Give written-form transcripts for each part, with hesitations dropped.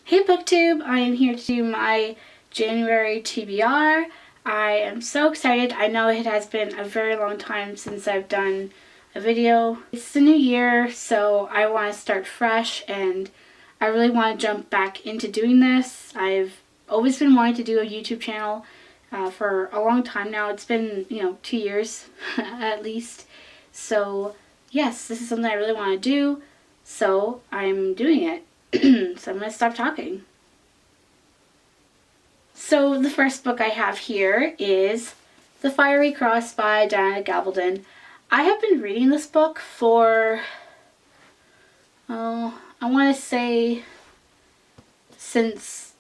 Hey BookTube, I am here to do my January TBR. I am so excited. I know it has been a very long time since I've done a video. It's the new year, so I want to start fresh and I really want to jump back into doing this. I've always been wanting to do a YouTube channel for a long time now. It's been, 2 years at least. So yes, this is something I really want to do, so I'm doing it. So I'm going to stop talking. So the first book I have here is The Fiery Cross by Diana Gabaldon. I have been reading this book for, I want to say since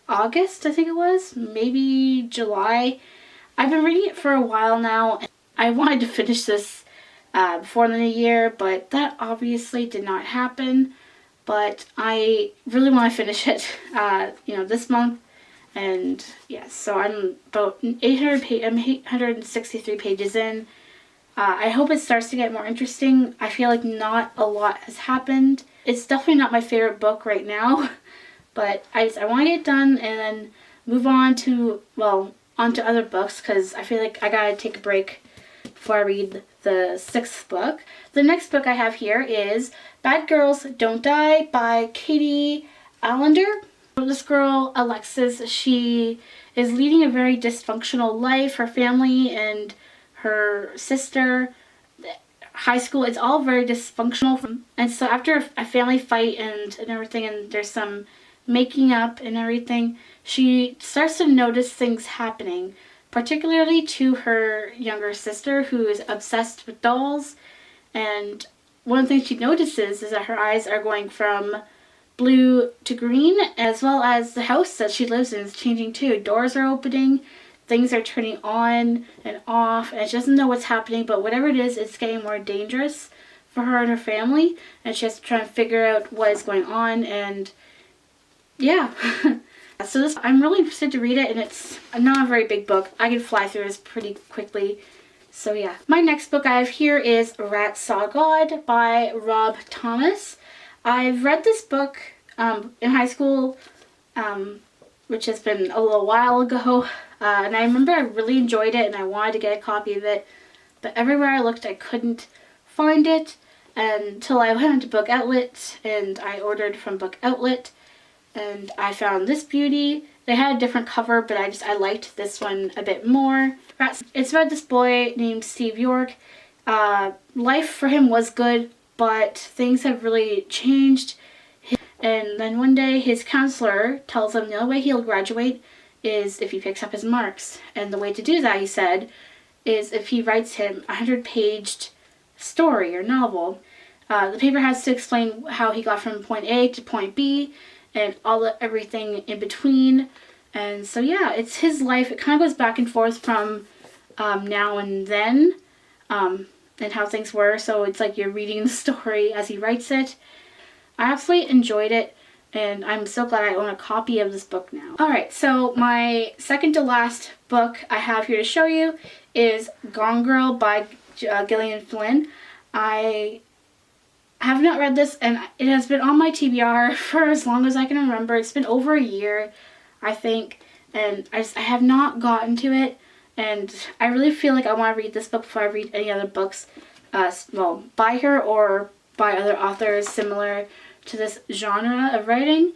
August, I think it was, maybe July. I've been reading it for a while now. I wanted to finish this before the new year, but that obviously did not happen. But I really want to finish it, this month. And yes, so I'm about 863 pages in. I hope it starts to get more interesting. I feel like not a lot has happened. It's definitely not my favorite book right now, but I want to get it done and then move on to, onto other books, because I feel like I gotta take a break before I read the sixth book. The next book I have here is Bad Girls Don't Die by Katie Allender. This girl, Alexis, she is leading a very dysfunctional life. Her family and her sister, high school, it's all very dysfunctional. And so after a family fight and everything, and there's some making up and everything, she starts to notice things happening, particularly to her younger sister, who is obsessed with dolls. And one of the things she notices is that her eyes are going from blue to green, as well as the house that she lives in is changing too. Doors are opening, things are turning on and off, and she doesn't know what's happening, but whatever it is, it's getting more dangerous for her and her family, and she has to try and figure out what is going on. And yeah. So this, I'm really interested to read it, and it's not a very big book. I can fly through this pretty quickly. So yeah. My next book I have here is Rat Saw God by Rob Thomas. I've read this book in high school, which has been a little while ago, and I remember I really enjoyed it and I wanted to get a copy of it, but everywhere I looked I couldn't find it until I went to Book Outlet, and I ordered from Book Outlet. And I found this beauty. They had a different cover, but I liked this one a bit more. It's about this boy named Steve York. Life for him was good, but things have really changed. And then one day his counselor tells him the only way he'll graduate is if he picks up his marks. And the way to do that, he said, is if he writes him a 100-paged story or novel. The paper has to explain how he got from point A to point B, and everything in between. And so yeah, it's his life. It kind of goes back and forth from now and then, and how things were. So it's like you're reading the story as he writes it. I absolutely enjoyed it, and I'm so glad I own a copy of this book now. Alright, so my second to last book I have here to show you is Gone Girl by Gillian Flynn. I have not read this, and it has been on my TBR for as long as I can remember. It's been over a year, I think, and I have not gotten to it, and I really feel like I want to read this book before I read any other books, by her or by other authors similar to this genre of writing.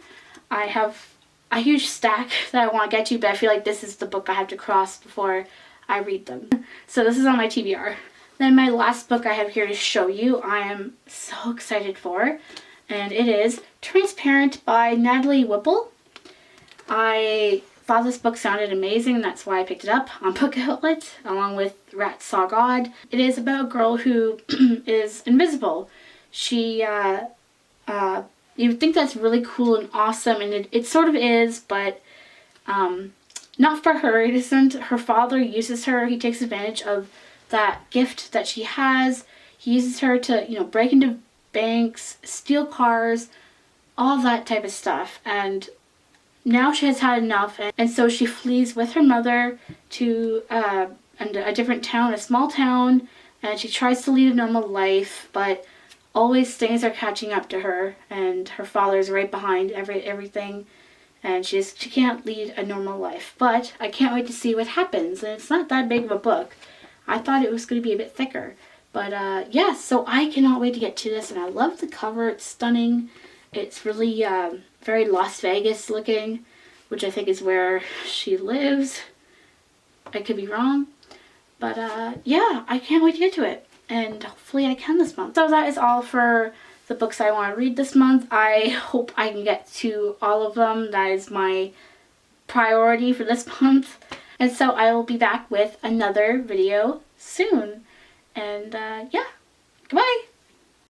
I have a huge stack that I want to get to, but I feel like this is the book I have to cross before I read them. So this is on my TBR. Then my last book I have here to show you, I am so excited for, and it is Transparent by Natalie Whipple. I thought this book sounded amazing, and that's why I picked it up on Book Outlet, along with Rat Saw God. It is about a girl who is invisible. She, you would think that's really cool and awesome, and it sort of is, but not for her. It isn't. Her father uses her. He takes advantage of that gift that she has. He uses her to, break into banks, steal cars, all that type of stuff. And now she has had enough, and so she flees with her mother to a different town, a small town, and she tries to lead a normal life, but always things are catching up to her, and her father's right behind everything, and she can't lead a normal life. But I can't wait to see what happens, and it's not that big of a book. I thought it was going to be a bit thicker. But yeah, so I cannot wait to get to this, and I love the cover. It's stunning. It's really very Las Vegas looking, which I think is where she lives. I could be wrong. But yeah, I can't wait to get to it. And hopefully I can this month. So that is all for the books I want to read this month. I hope I can get to all of them. That is my priority for this month. And so I will be back with another video soon. And yeah, goodbye.